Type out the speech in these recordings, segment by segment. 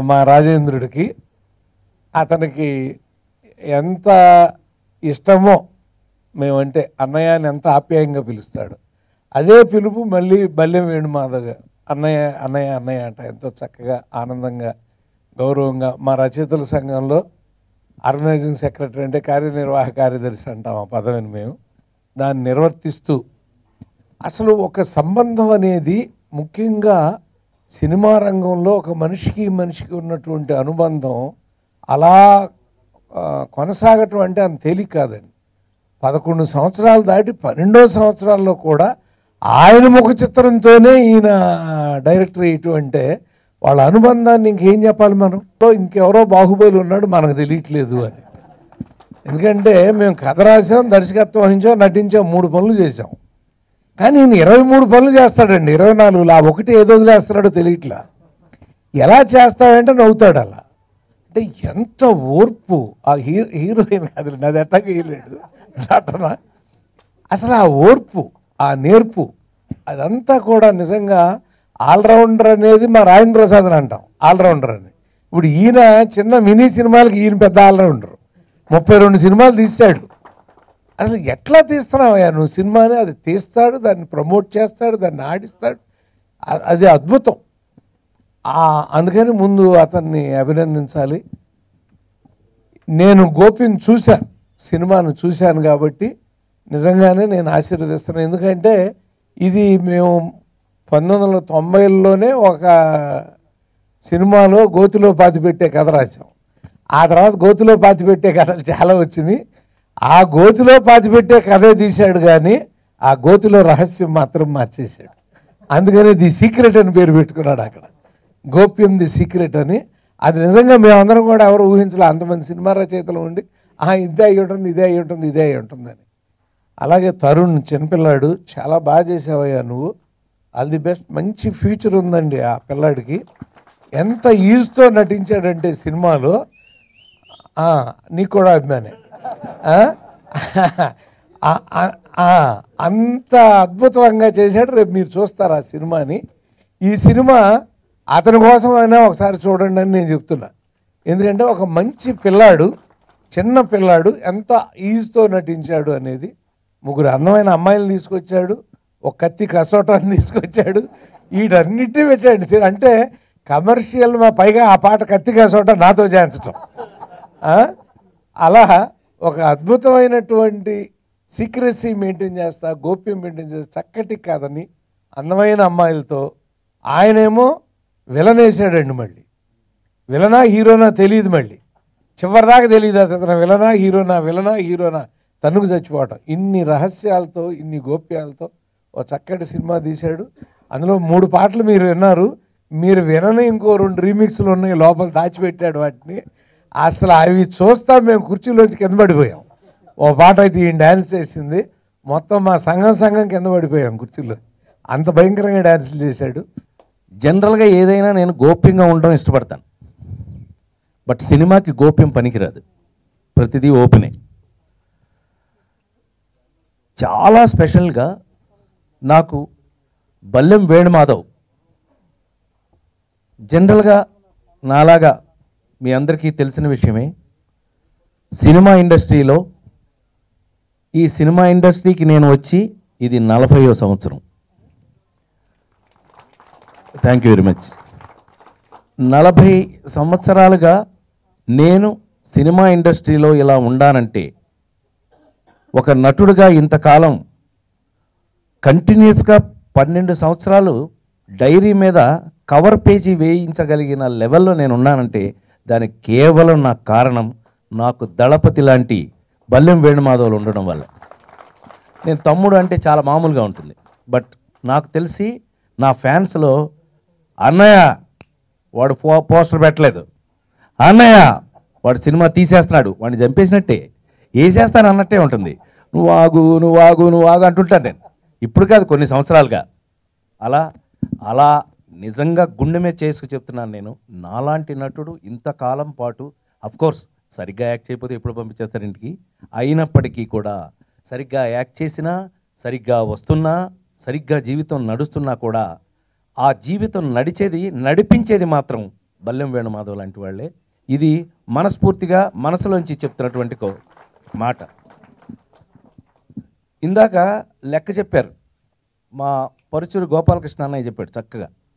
మా రాజేంద్రుడికి. అతనికి ఎంత ఇష్టమో మేమంటే, అన్నయ్య అని ఎంత ఆప్యాయంగా పిలుస్తాడు. అదే పిలుపు మళ్ళీ బల్లెం వేణుమాధవ్ అన్నయ్య అన్నయ్య అన్నయ్య అంట ఎంతో చక్కగా ఆనందంగా గౌరవంగా. మా రచయితల సంఘంలో ఆర్గనైజింగ్ సెక్రటరీ అంటే కార్యనిర్వాహక కార్యదర్శి అంటాం ఆ పదవిని మేము. దాన్ని నిర్వర్తిస్తూ అసలు ఒక సంబంధం అనేది ముఖ్యంగా సినిమా రంగంలో ఒక మనిషికి ఉన్నటువంటి అనుబంధం అలా కొనసాగటం అంటే అంత తేలిక కాదండి. 11 సంవత్సరాలు దాటి 12వ సంవత్సరాల్లో కూడా ఆయన ముఖ చిత్రంతోనే ఈయన డైరెక్టర్ ఇటు అంటే వాళ్ళ అనుబంధాన్ని ఇంకేం చెప్పాలి మనం. ఇంకెవరో బాహుబలి ఉన్నాడు మనకు తెలియట్లేదు అని. ఎందుకంటే మేము కథ రాసాం, దర్శకత్వం వహించాం, నటించాం, 3 పనులు చేసాం. కానీ ఈయన 23 పనులు చేస్తాడండి. 24 ఆ ఒకటి ఏదో వదిలేస్తున్నాడో తెలియట్లా. ఎలా చేస్తాడంటే నవ్వుతాడు అలా. అంటే ఎంత ఓర్పు ఆ హీరోయిన్ కాదు, నాది ఎట్టాగా వేయలేడు నటన. అసలు ఆ ఓర్పు, ఆ నేర్పు, అదంతా కూడా నిజంగా ఆల్రౌండర్ అనేది మా రాజేంద్ర ప్రసాద్ అని అంటాం ఆల్రౌండర్ అని. ఇప్పుడు ఈయన చిన్న మినీ సినిమాలకి ఈయన పెద్ద ఆల్రౌండర్. 32 సినిమాలు తీశాడు. అసలు ఎట్లా తీస్తున్నావయ్యా నువ్వు సినిమాని? అది తీస్తాడు, దాన్ని ప్రమోట్ చేస్తాడు, దాన్ని ఆడిస్తాడు. అది అద్భుతం. అందుకని ముందు అతన్ని అభినందించాలి. నేను గోపిని చూశాను, సినిమాను చూశాను కాబట్టి నిజంగానే నేను ఆశీర్వదిస్తున్నాను. ఎందుకంటే ఇది మేము 1990లోనే ఒక సినిమాలో గోతిలో పాతిపెట్టే కథ రాసాం. ఆ తర్వాత గోతిలో పాతిపెట్టే కథలు చాలా వచ్చినాయి. ఆ గోతిలో పాతిపెట్టే కథే తీశాడు, కానీ ఆ గోతిలో రహస్యం మాత్రం మార్చేశాడు. అందుకని ది సీక్రెట్ అని పేరు పెట్టుకున్నాడు అక్కడ, గోప్యం ది సీక్రెట్ అని. అది నిజంగా మేమందరం కూడా ఎవరు ఊహించలే. అంతమంది సినిమా రచయితలు ఉండి ఇదే అయ్యి ఉంటుంది, ఇదే అయ్యి ఉంటుంది, ఇదే అయ్యి ఉంటుందని. అలాగే తరుణ్ చిన్నపిల్లాడు, చాలా బాగా చేసావయ్యా నువ్వు, ఆల్ ది బెస్ట్. మంచి ఫ్యూచర్ ఉందండి ఆ పిల్లాడికి. ఎంత ఈజుతో నటించాడంటే సినిమాలో. నీకు కూడా అభిమానే. అంత అద్భుతంగా చేశాడు. రేపు మీరు చూస్తారు ఆ సినిమాని. ఈ సినిమా అతని కోసమైనా ఒకసారి చూడండి అని నేను చెప్తున్నా. ఎందుకంటే ఒక మంచి పిల్లాడు, చిన్న పిల్లాడు ఎంత ఈజుతో నటించాడు అనేది. 3 అందమైన అమ్మాయిలు తీసుకొచ్చాడు, ఒక కత్తి కసోటాన్ని తీసుకొచ్చాడు, వీటన్నిటినీ పెట్టాడు. అంటే కమర్షియల్ పైగా ఆ పాట కత్తి కసోటా నాతో చేయించటం. అలా ఒక అద్భుతమైనటువంటి సీక్రెసీ మెయింటైన్ చేస్తా, గోప్యం మెయింటైన్ చేస్తా, చక్కటి కథని అందమైన అమ్మాయిలతో. ఆయనేమో విలన్ వేసాడండి. మళ్ళీ విలనా హీరోనా తెలియదు, మళ్ళీ చివరిదాకా తెలియదు అతను విలనా హీరోనా తన్నుకు చచ్చిపోవటం. ఇన్ని రహస్యాలతో, ఇన్ని గోప్యాలతో ఓ చక్కటి సినిమా తీశాడు. అందులో 3 పాటలు మీరు విన్నారు. మీరు వినని ఇంకో 2 రీమిక్స్లు ఉన్నాయి లోపల, దాచిపెట్టాడు వాటిని. అసలు అవి చూస్తా మేము కుర్చీలోంచి కింద పడిపోయాం. ఓ పాట అయితే ఈయన డ్యాన్స్ చేసింది, మొత్తం మా సంఘం కింద పడిపోయాం కుర్చీలో. అంత భయంకరంగా డ్యాన్సులు చేశాడు. జనరల్గా ఏదైనా నేను గోప్యంగా ఉండడం ఇష్టపడతాను, బట్ సినిమాకి గోప్యం పనికిరాదు, ప్రతిదీ ఓపెనే. చాలా స్పెషల్గా నాకు బల్లెం వేణుమాధవ్ జనరల్గా నాలాగా మీ అందరికీ తెలిసిన విషయమే, సినిమా ఇండస్ట్రీలో ఈ సినిమా ఇండస్ట్రీకి నేను వచ్చి ఇది 40వ సంవత్సరం. Thank you very much. 40 సంవత్సరాలుగా నేను సినిమా ఇండస్ట్రీలో ఇలా ఉండానంటే, ఒక నటుడుగా ఇంతకాలం కంటిన్యూస్గా 12 సంవత్సరాలు డైరీ మీద కవర్ పేజీ వేయించగలిగిన లెవెల్లో నేను ఉన్నానంటే దానికి కేవలం నాకు కారణం నాకు దళపతి లాంటి బల్లెం వేణుమాధవులు ఉండడం వల్ల. నేను తమ్ముడు అంటే చాలా మామూలుగా ఉంటుంది, బట్ నాకు తెలిసి నా ఫ్యాన్స్లో అన్నయ్య వాడు పోస్టర్ పెట్టలేదు, అన్నయ్య వాడు సినిమా తీసేస్తున్నాడు, వాడిని చంపేసినట్టే, వేసేస్తాను అన్నట్టే ఉంటుంది. నువ్వు ఆగు అంటుంటాను నేను. ఇప్పుడు కాదు, కొన్ని సంవత్సరాలుగా. అలా నిజంగా గుండె మీద చేసుకు చెప్తున్నాను నేను. నాలాంటి నటుడు ఇంతకాలం పాటు, అఫ్కోర్స్ సరిగ్గా యాక్ట్ చేయకపోతే ఎప్పుడు పంపించేస్తారు ఇంటికి, అయినప్పటికీ కూడా సరిగ్గా యాక్ట్ చేసినా, సరిగ్గా వస్తున్నా, సరిగ్గా జీవితం నడుస్తున్నా కూడా ఆ జీవితం నడిపించేది మాత్రం బల్లెం వేణుమాధవ్ లాంటి వాళ్ళే. ఇది మనస్ఫూర్తిగా మనసులోంచి చెప్తున్నటువంటి మాట. ఇందాక లెక్క చెప్పారు, మా పరుచూరు గోపాలకృష్ణ అన్నయ్య చెప్పాడు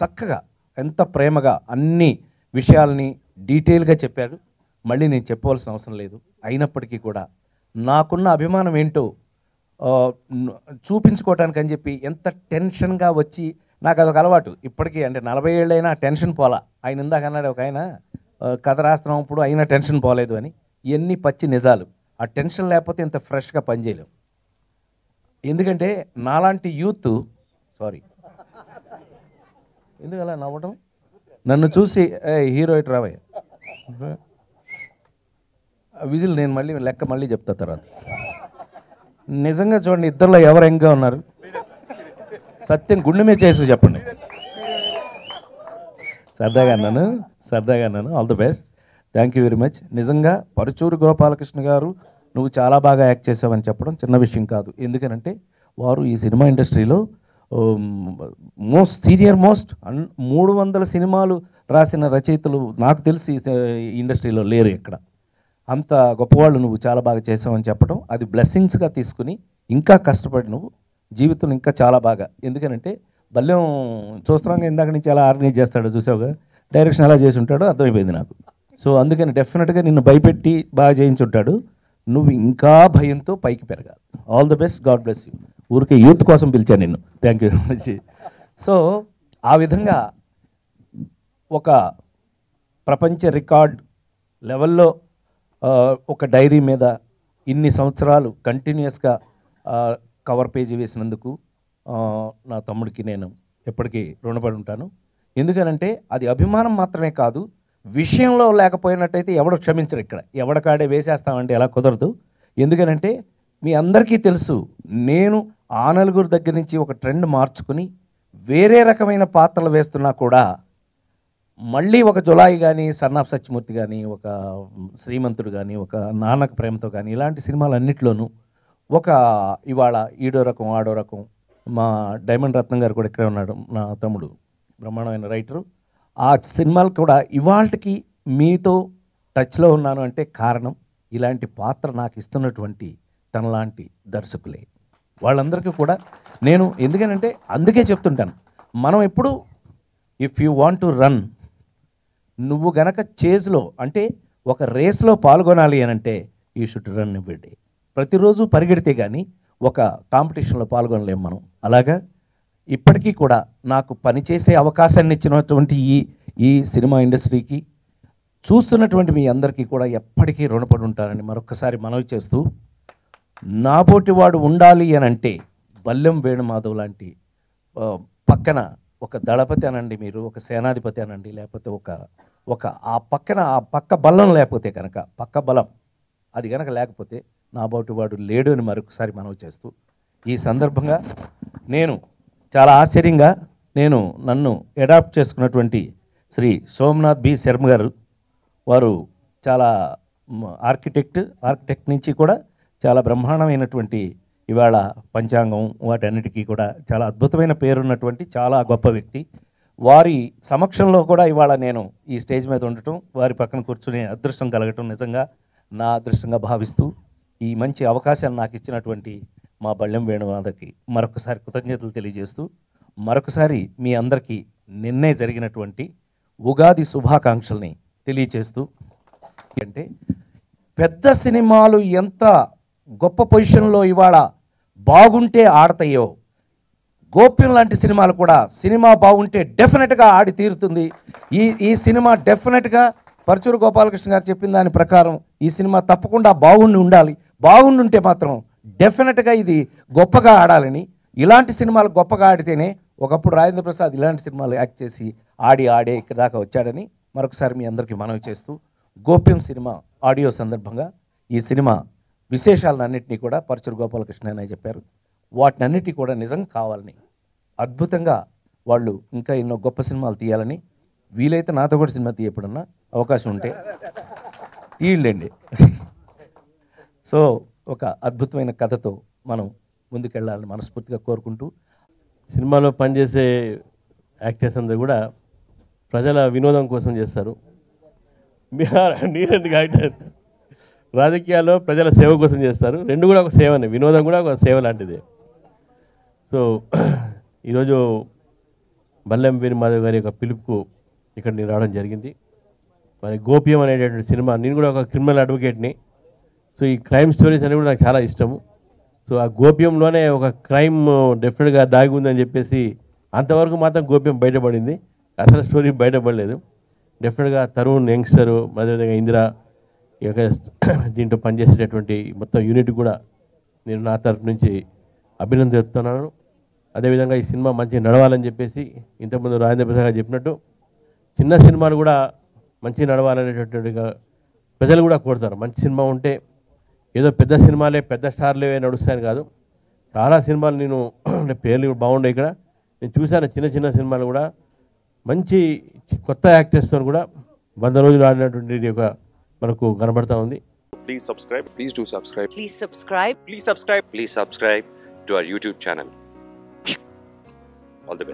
చక్కగా ఎంత ప్రేమగా అన్ని విషయాల్ని డీటెయిల్గా చెప్పాడు. మళ్ళీ నేను చెప్పవలసిన అవసరం లేదు. అయినప్పటికీ కూడా నాకున్న అభిమానం ఏంటో చూపించుకోవటానికి అని చెప్పి ఎంత టెన్షన్గా వచ్చి, నాకు అదొక అలవాటు ఇప్పటికీ, అంటే 40 ఏళ్ళైనా టెన్షన్ పోలా. ఆయన ఇందాక అన్నాడు ఒక ఆయన, కథ రాస్తున్నప్పుడు అయినా టెన్షన్ పోలేదు అని. ఇవన్నీ పచ్చి నిజాలు. ఆ టెన్షన్ లేకపోతే ఇంత ఫ్రెష్గా పనిచేయలేం. ఎందుకంటే నాలాంటి యూత్, సారీ ఎందుకు అలా నవ్వడం, నన్ను చూసి హీరో ఇటు రావయ్య విజిల్, నేను మళ్ళీ చెప్తా తర్వాత. నిజంగా చూడండి, ఇద్దరిలో ఎవరు ఎంగా ఉన్నారు? సత్యం గుండె మీద చేసి చెప్పండి. సరదాగా అన్నాను. All the best, thank you very much. నిజంగా పరుచూరు గోపాలకృష్ణ గారు నువ్వు చాలా బాగా యాక్ట్ చేసావని చెప్పడం చిన్న విషయం కాదు. ఎందుకనంటే వారు ఈ సినిమా ఇండస్ట్రీలో సీనియర్ మోస్ట్ 300 సినిమాలు రాసిన రచయితలు నాకు తెలిసి ఇండస్ట్రీలో లేరు ఎక్కడ. అంత గొప్పవాళ్ళు నువ్వు చాలా బాగా చేసావని చెప్పడం, అది బ్లెస్సింగ్స్గా తీసుకుని ఇంకా కష్టపడి నువ్వు జీవితంలో ఇంకా చాలా బాగా, ఎందుకనంటే బల్యం చూస్తున్నాగా ఇందాక నుంచి ఎలా ఆర్గనైజ్ చేస్తాడో చూసావుగా, డైరెక్షన్ ఎలా చేసి ఉంటాడో అర్థమైపోయింది నాకు. సో అందుకని డెఫినెట్గా నిన్ను భయపెట్టి బాగా చేయించుంటాడు. నువ్వు ఇంకా భయంతో పైకి పెరగాలి. All the best, God bless you. ఊరికే యూత్ కోసం పిలిచాను నిన్ను. Thank you very much. So ఆ విధంగా ఒక ప్రపంచ రికార్డ్ లెవెల్లో ఒక డైరీ మీద ఇన్ని సంవత్సరాలు కంటిన్యూస్గా కవర్ పేజీ వేసినందుకు నా తమ్ముడికి నేను ఎప్పటికీ రుణపడి ఉంటాను. ఎందుకనంటే అది అభిమానం మాత్రమే కాదు, విషయంలో లేకపోయినట్టయితే ఎవడు క్షమించరు. ఇక్కడ ఎవడకాడే వేసేస్తామంటే ఎలా కుదరదు. ఎందుకనంటే మీ అందరికీ తెలుసు, నేను ఆ నలుగురు దగ్గర నుంచి ఒక ట్రెండ్ మార్చుకుని వేరే రకమైన పాత్రలు వేస్తున్నా కూడా మళ్ళీ ఒక జులాయి కానీ, సన్ ఆఫ్ సత్యమూర్తి కానీ, ఒక శ్రీమంతుడు కానీ, ఒక నాన్నకు ప్రేమతో కానీ, ఇలాంటి సినిమాలన్నింటిలోనూ ఒక ఇవాళ ఈడో రకం ఆడో రకం, మా డైమండ్ రత్నం గారు కూడా ఇక్కడే ఉన్నాడు, నా తమ్ముడు బ్రహ్మాండమైన రైటరు. ఆ సినిమాలు కూడా ఇవాళకి మీతో టచ్లో ఉన్నాను అంటే కారణం ఇలాంటి పాత్ర నాకు ఇస్తున్నటువంటి తనలాంటి దర్శకులే. వాళ్ళందరికీ కూడా నేను ఎందుకనంటే అందుకే చెప్తుంటాను, మనం ఎప్పుడు if you want to run, నువ్వు గనక చేజ్లో అంటే ఒక రేస్లో పాల్గొనాలి అని అంటే you should run every day. ప్రతిరోజు పరిగెడితే కానీ ఒక కాంపిటీషన్లో పాల్గొనలేం మనం. అలాగా ఇప్పటికీ కూడా నాకు పనిచేసే అవకాశాన్ని ఇచ్చినటువంటి ఈ సినిమా ఇండస్ట్రీకి చూస్తున్నటువంటి మీ అందరికీ కూడా ఎప్పటికీ రుణపడి ఉంటానని మరొకసారి మనవి చేస్తూ, నాబోటి వాడు ఉండాలి అని అంటే బల్లెం వేణుమాధవ్ లాంటి పక్కన ఒక దళపతి అనండి, మీరు ఒక సేనాధిపతి అనండి, లేకపోతే ఒక ఆ పక్క బలం లేకపోతే కనుక, పక్క బలం అది కనుక లేకపోతే నాబోటి వాడు లేడు అని మరొకసారి మనవి చేస్తూ, ఈ సందర్భంగా నేను చాలా ఆశ్చర్యంగా నన్ను అడాప్ట్ చేసుకున్నటువంటి శ్రీ సోమనాథ్ బి శర్మ గారు, వారు చాలా ఆర్కిటెక్ట్ నుంచి కూడా చాలా బ్రహ్మాండమైనటువంటి ఇవాళ పంచాంగం వాటన్నిటికీ కూడా చాలా అద్భుతమైన పేరున్నటువంటి చాలా గొప్ప వ్యక్తి. వారి సమక్షంలో కూడా ఇవాళ నేను ఈ స్టేజ్ మీద ఉండటం, వారి పక్కన కూర్చునే అదృష్టం కలగటం నిజంగా నా అదృష్టంగా భావిస్తూ, ఈ మంచి అవకాశాన్ని నాకు ఇచ్చినటువంటి మా బల్లెం వేణుమాధవ్కి మరొకసారి కృతజ్ఞతలు తెలియజేస్తూ, మరొకసారి మీ అందరికీ నిన్నే జరిగినటువంటి ఉగాది శుభాకాంక్షల్ని తెలియజేస్తూ, అంటే పెద్ద సినిమాలు ఎంత గొప్ప పొజిషన్లో ఇవాళ బాగుంటే ఆడతాయో, గోప్యం లాంటి సినిమాలు కూడా సినిమా బాగుంటే డెఫినెట్గా ఆడి తీరుతుంది. ఈ సినిమా డెఫినెట్గా పరుచూరు గోపాలకృష్ణ గారు చెప్పిన దాని ప్రకారం ఈ సినిమా తప్పకుండా బాగుండాలి. బాగుండుంటే మాత్రం డెఫినెట్గా ఇది గొప్పగా ఆడాలని, ఇలాంటి సినిమాలు గొప్పగా ఆడితేనే, ఒకప్పుడు రాజేంద్ర ప్రసాద్ ఇలాంటి సినిమాలు యాక్ట్ చేసి ఆడే ఇక్కడ దాకా వచ్చాడని మరొకసారి మీ అందరికీ మనవి చేస్తూ, గోప్యం సినిమా ఆడియో సందర్భంగా ఈ సినిమా విశేషాలన్నింటినీ కూడా పరుచూరు గోపాలకృష్ణ అనే చెప్పారు. వాటినన్నిటి కూడా నిజం కావాలని, అద్భుతంగా వాళ్ళు ఇంకా ఎన్నో గొప్ప సినిమాలు తీయాలని, వీలైతే నాతో కూడా సినిమా తీయప్పుడన్నా అవకాశం ఉంటే తీయండి. సో ఒక అద్భుతమైన కథతో మనం ముందుకెళ్ళాలని మనస్ఫూర్తిగా కోరుకుంటూ, సినిమాలో పనిచేసే యాక్టర్స్ అందరూ కూడా ప్రజల వినోదం కోసం చేస్తారు. రాజకీయాల్లో ప్రజల సేవ కోసం చేస్తారు. రెండు కూడా ఒక సేవనే, వినోదం కూడా ఒక సేవ లాంటిదే. సో ఈరోజు బల్లెం వేణుమాధవ్ గారి యొక్క పిలుపుకు ఇక్కడ నేను రావడం జరిగింది. మరి గోప్యం అనేటటువంటి సినిమా, నేను కూడా ఒక క్రిమినల్ అడ్వకేట్ని. సో ఈ క్రైమ్ స్టోరీస్ అనేవి కూడా నాకు చాలా ఇష్టము. సో ఆ గోప్యంలోనే ఒక క్రైమ్ డెఫినెట్గా దాగి ఉందని చెప్పేసి అంతవరకు మాత్రం గోప్యం బయటపడింది, అసలు స్టోరీ బయటపడలేదు. డెఫినెట్గా తరుణ్ యంగ్స్టరు, అదేవిధంగా ఇందిరా ఈ యొక్క దీంట్లో పనిచేసేటటువంటి మొత్తం యూనిట్ కూడా నేను నా తరఫు నుంచి అభినందన చెప్తున్నాను. అదేవిధంగా ఈ సినిమా మంచిగా నడవాలని చెప్పేసి ఇంతకుముందు రాజేంద్ర ప్రసాద్ గారు చెప్పినట్టు చిన్న సినిమాలు కూడా మంచిగా నడవాలనేటట్టుగా ప్రజలు కూడా కోరుతారు. మంచి సినిమా ఉంటే ఏదో పెద్ద సినిమాలే పెద్ద స్టార్లే నడుస్తాయని కాదు, చాలా సినిమాలు నేను పేర్లు బాగుండే ఇక్కడ నేను చూశాను. చిన్న చిన్న సినిమాలు కూడా మంచి కొత్త యాక్టర్స్తో కూడా 100 రోజులు ఆడినటువంటి ఒక మనకు కనబడతా ఉంది. Please subscribe. Please do subscribe. Please subscribe. Please subscribe. Please subscribe to our YouTube channel. All the best.